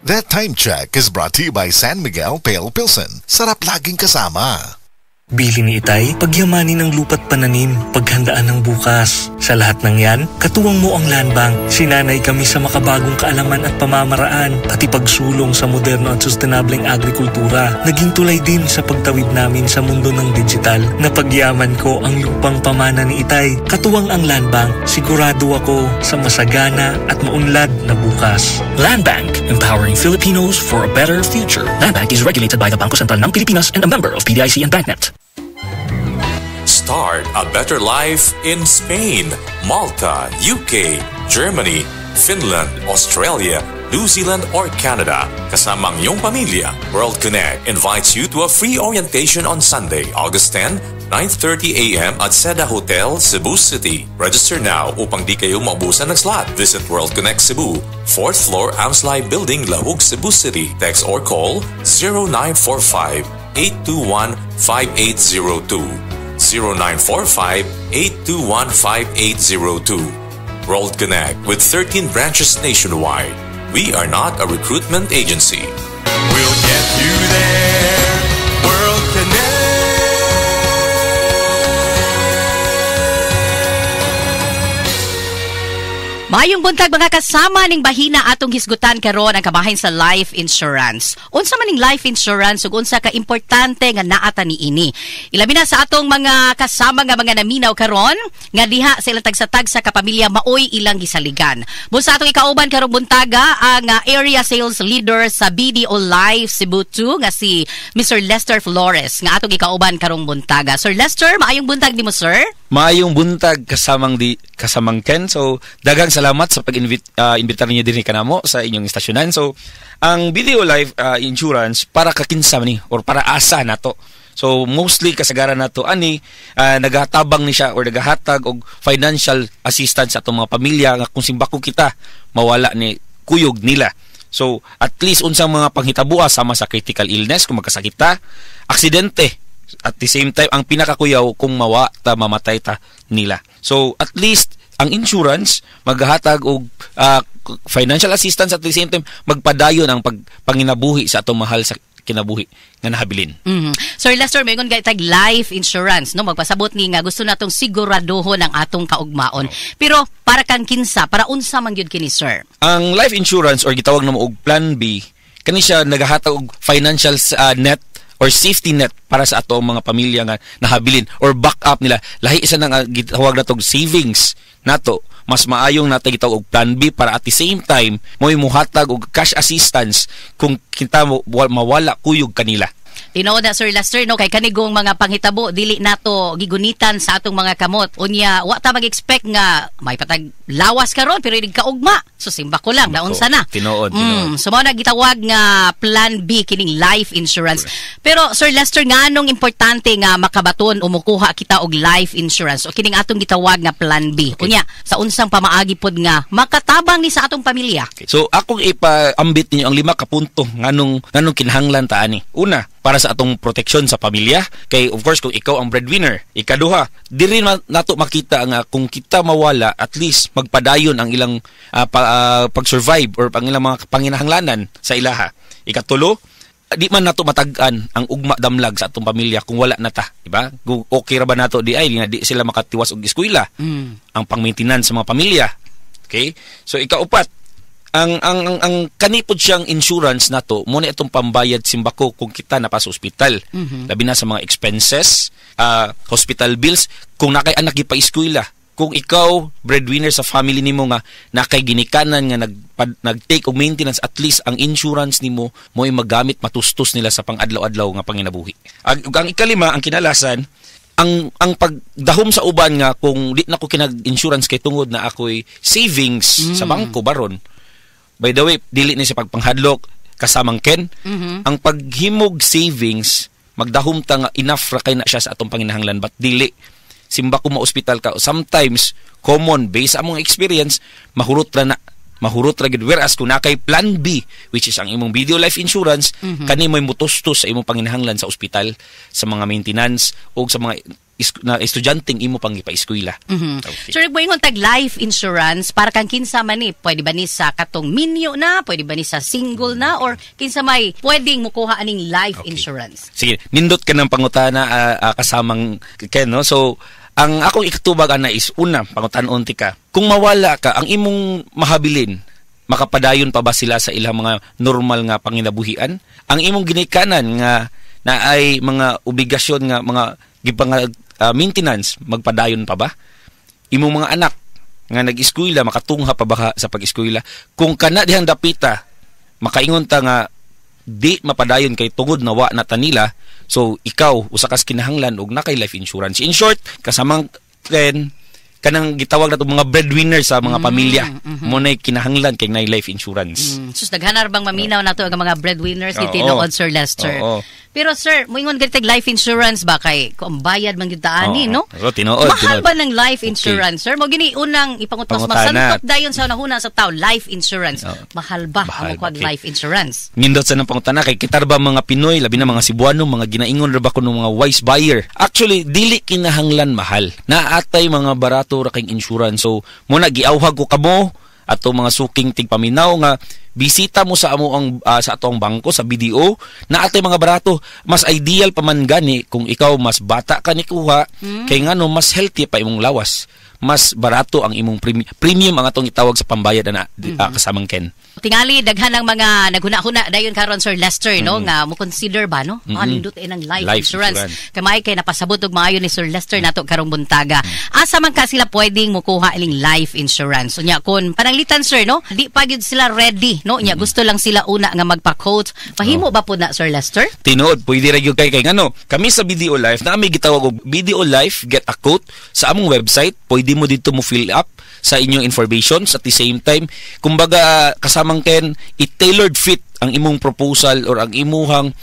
That time check is brought to you by San Miguel Pale Pilsen. Sarap laging kasama. Bili ni Itay, pagyamanin ng lupa't pananim, paghandaan ng bukas. Sa lahat ng yan, katuwang mo ang Land Bank. Sinanay kami sa makabagong kaalaman at pamamaraan, pati pagsulong sa moderno at sustainableng agrikultura. Naging tulay din sa pagtawid namin sa mundo ng digital. Napagyaman ko ang lupang pamana ni Itay. Katuwang ang Land Bank, sigurado ako sa masagana at maunlad na bukas. Land Bank, empowering Filipinos for a better future. Land Bank is regulated by the Bangko Sentral ng Pilipinas and a member of PDIC and BancNet. Start a better life in Spain, Malta, UK, Germany, Finland, Australia, New Zealand, or Canada. Kasama ang iyong pamilya, World Connect invites you to a free orientation on Sunday, August 10, 9:30 a.m. at Seda Hotel, Cebu City. Register now upang di kayo maubusan ng slot. Visit World Connect Cebu, 4th floor, Amslai Building, Lahug, Cebu City. Text or call 0945-821-5802. 0945-821-5802. World Connect with 13 branches nationwide. We are not a recruitment agency. We'll get you there. World Connect. Mayong buntag mga kasama ning bahina atong hisgutan karon ang kabahin sa life insurance. Unsa man ning life insurance ug unsa ka importante nga naata niini. Ilabi na sa atong mga kasama nga mga naminaw karon nga diha sa ilang tagsatag sa kapamilya maoy ilang gisaligan. Busa atong ikauban karong buntaga ang area sales leader sa BDO Life Cebu 2 nga si Mr. Lester Flores nga atong ikauban karong buntaga. Sir Lester, maayong buntag nimo sir. Maayong buntag kasamang Ken. So daghang salamat sa pag-invitar niyo dinhi kanamo sa inyong istasyonan. So ang BDO Life Insurance para kakinsa ni or para asa nato. So mostly kasagaran nato ani nagahatabang ni siya or nagahatag og financial assistance sa atong mga pamilya nga kung simbako kita mawala ni kuyog nila. So at least unsang mga panghitabuas sama sa critical illness kung magkasakit ta, aksidente. At the same time, ang pinakakuyaw kung mamatay ta nila. So, at least, ang insurance, maghahatag og financial assistance at the same time, magpadayon ang panginabuhi sa atong mahal sa kinabuhi nga nahabilin. Sir Lester, mayroon ka itag life insurance, no? Magpasabot ni nga gusto natong siguraduhon ang atong kaugmaon. Pero, para kang kinsa, para unsa man gyud kini, sir? Ang life insurance, or gitawag na mo og Plan B, kani siya naghahatag og financial net or safety net para sa ato mga pamilya nga nahabilin or backup nila. Lahi isa nang gitawag natong savings nato. Mas maayong nato gitawag og Plan B para at the same time mo'y muhatag og cash assistance kung kita mawala kuyog kanila. Tinood na Sir Lester, no, kay kanigong mga panghitabo dili nato gigunitan sa atong mga kamot. Unya wa ta mag-expect nga may patag lawas karon pero hindi kaugma. So simba ko lang daon sana. Tinood. So mao na gitawag nga Plan B kining life insurance. Pero Sir Lester, nganong importante nga makabaton o mukuha kita og life insurance o kining atong gitawag nga Plan B. Unya sa unsang pamaagi pod nga makatabang ni sa atong pamilya. So akong ipaambit ninyo ang 5 ka punto nganong kinahanglan ta ani. Una, para sa atong proteksyon sa pamilya. Kay of course kung ikaw ang breadwinner. Ikaduha, diri nato makita nga kung kita mawala at least magpadayon ang ilang pag-survive or ang ilang mga panginahanglanan sa ilaha. Ikatulo, di man nato matag-an ang ugma damlag sa atong pamilya kung wala na ta, di ba? Okay ra ba nato di di sila makatiwas og eskwela. Ang pang-maintenance sa mga pamilya. Okay? So ikaupat, ang kanipod siyang insurance nato mo na itong pambayad simbako kung kita na pa sa ospital. Labi na sa mga expenses, hospital bills, kung nakay anak gipa-eskwela. Kung ikaw breadwinner sa family nimo nga nakay ginikanan nga nag-take og maintenance, at least ang insurance nimo mo'y magamit matustos nila sa pang-adlaw-adlaw nga panginabuhi. Ang ikalima, ang kinalasan, ang pagdahom sa uban nga kung di na ko kinag-insurance kay tungod na ako'y savings sa bangko baron. By the way, dili ni sa pagpanghadlok kasamang Ken, ang paghimog savings magdahom ta nga enough ra kay na siya sa atong panginahanglan, but dili simba ko ma-hospital ka sometimes common based sa among experience mahurot ra gid, whereas kung nakay Plan B which is ang imong BDO life insurance kani mo'y mutustos sa imong panginahanglan sa ospital, sa mga maintenance o sa mga na estudyanteng imo pang ipa-eskwela. Okay. So nagmoingon tag life insurance para kang kinsa man ni, pwede ba ni sa katong minyo na, pwede ba ni sa single na, or kinsa may pwedeng mukuha aning life insurance? Sige, nindot ka ng pangutana kasamang Ken, no? So ang akong ikatubag ana is una, pangutan-on ti ka. Kung mawala ka, ang imong mahabilin, makapadayon pa ba sila sa ilang mga normal nga panginabuhian? Ang imong ginikanan nga na ay mga obligasyon nga mga maintenance, magpadayon pa ba? Imong mga anak nga nag-eskwela, makatungha pa ba sa pag-eskwela? Kung kana dihang dapita, makaingon ta nga di mapadayon kay tungod na wa na tanila, so ikaw usa kas kinahanglan og nakay life insurance. In short, kasamang kanang gitawag nato mga breadwinner sa mga pamilya mo na kinahanglan kay na life insurance. Sus daghanar bang maminaw nato ang mga breadwinners gitinuod Sir Lester. Pero sir, moingon gid life insurance ba kay kung bayad man gyud taani, no? Mahal ba ng life insurance, sir? Mo gini unang ipangutos masantot dayon sa nahuna sa tawo, life insurance. Mahal ba ang kuwag life insurance? Nindot sa nang pangutana kay kitar ba mga Pinoy, labi na mga Cebuano, mga ginaingon ra ba kuno mga wise buyer? Actually, dili kinahanglan mahal. Naatay mga barato ra kay insurance. So, muna giawhag ko kamo ato mga suking tigpaminaw nga bisita mo sa amo ang sa ato ang bangko sa BDO na atay mga barato. Mas ideal pa man gani kung ikaw mas bata ka ni kuha kay ngano mas healthy pa imong lawas, mas barato ang imong premium ang atong itawag sa pambayad na kasamang Ken. Tingali daghan ng mga naghuna-huna dayon karon Sir Lester, no, nga mo consider ba, no, nindot ng life insurance. Kamay kay napasabot og maayo ni Sir Lester nato karong buntaga. Asa man ka sila pwedeng mukuha ining life insurance? Unya kun pananglitan sir, no, di pa gyud sila ready, no, unya gusto lang sila una nga magpa-quote. Pahimo ba pud na Sir Lester? Tinuod pwede ra gyud kay ngano. Kami sa BDO Life na may gitawag og BDO Life Get a Quote sa among website. Pwede mo dito mo fill up sa inyong information at the same time kumbaga kasamang Ken i-tailored fit ang imong proposal or ang imuhang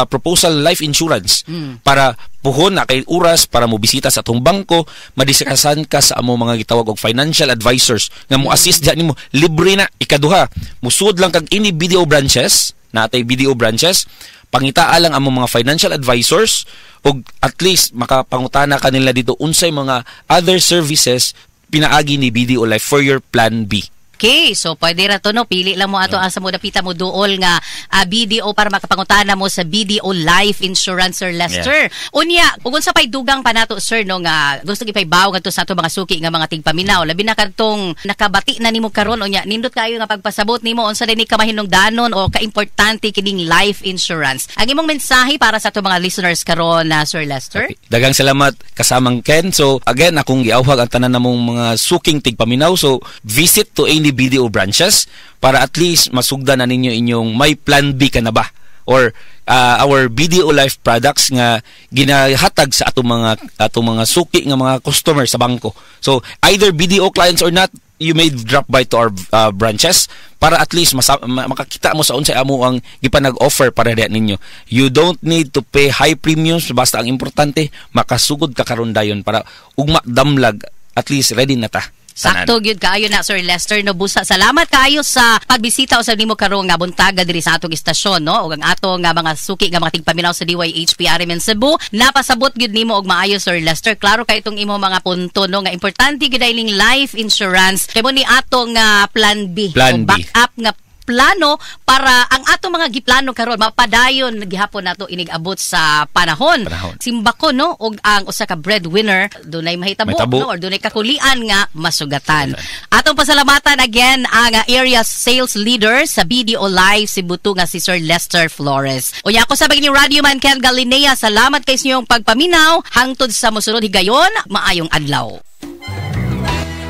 proposal life insurance para puhon na kay oras para mo bisita sa atong bangko, madisikasan ka sa amo mga gitawag og financial advisors nga mo assist diha nimo libre na. Ikaduha, musud lang kag ini BDO branches, natay BDO branches, pangitaa lang ang mga financial advisors og at least makapangutana kanila dito unsay mga other services pinaagi ni BDO Life for your plan B. Okay, so pwede ra to, no, pili lang mo ato asa mo dapita mo duol nga BDO para makapangutana mo sa BDO Life Insurance Sir Lester. Unya, ug unsa pay dugang pa nato sir, no, nga gusto ipaybaw ngadto sa ato mga suki nga mga tigpaminaw, labi na kadtong nakabati na nimo karon, unya nindot kayo nga pagpasabot nimo unsa dinhi ka mahinungdanon o kaimportante kining life insurance. Ang imong mensahe para sa ato mga listeners karon na Sir Lester? Okay. Daghang salamat kasamang Ken. So again, akong giawhag ang tanan namong mga suking tigpaminaw. So visit to any BDO branches para at least masugdan na ninyo inyong may plan B ka na ba or our BDO Life products nga ginahatag sa atong mga suki nga mga customer sa bangko. So either BDO clients or not, you may drop by to our branches para at least makakita mo sa unsay amo ang gipanag-offer para diha ninyo. You don't need to pay high premiums, basta ang importante makasugod ka karon dayon para ugma damlag at least ready na ta. Sakto gyud kaayo na Sir Lester no busa. Salamat kaayo sa pagbisita usab nimo karong nga buntaga diri sa atong istasyon, no, ug ang ato nga mga suki nga mga tigpaminaw sa DYHP RMN Cebu. Napasabot gyud nimo og maayo Sir Lester. Klaro kay itong imo mga punto, no, nga importante gyud ining life insurance kay mo ni atong plan B, plan o backup nga plano para ang atong mga giplano karon mapadayon gihapon nato inig-abot sa panahon. Simbako, no, og ang usa ka breadwinner dunay mahitabo, no, or dunay kakulian nga masugatan. Atong pasalamatan again ang area sales leader sa BDO Live Cebu nga si Sir Lester Flores. Unya ako sa bagay ni Radio Man Ken Galinea, salamat kay inyong pagpaminaw hangtod sa mosunod higayon. Maayong adlaw.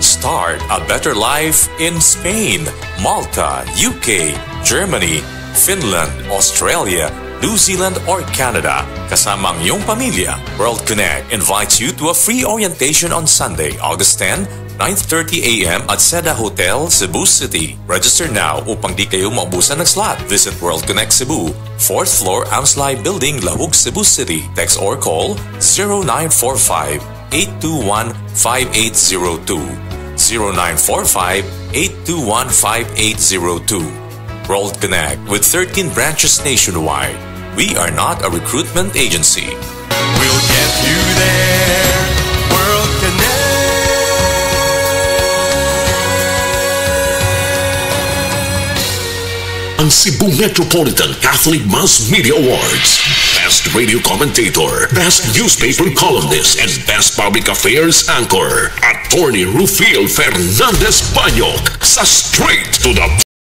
Start a better life in Spain, Malta, UK, Germany, Finland, Australia, New Zealand, or Canada. Kasama ang iyong pamilya, World Connect invites you to a free orientation on Sunday, August 10, 9:30 a.m. at Seda Hotel, Cebu City. Register now upang di kayo maubusan ng slot. Visit World Connect Cebu, 4th floor, Amslay Building, Lahug, Cebu City. Text or call 0945-821-5802. 0945-821-5802. World Connect with 13 branches nationwide. We are not a recruitment agency. We'll get you there. World Connect. Ang Cebu Metropolitan Catholic Mass Media Awards. Best Radio Commentator, Best Newspaper Columnist, and Best Public Affairs Anchor. Attorney Rufil Fernandez Banyok sa Straight to the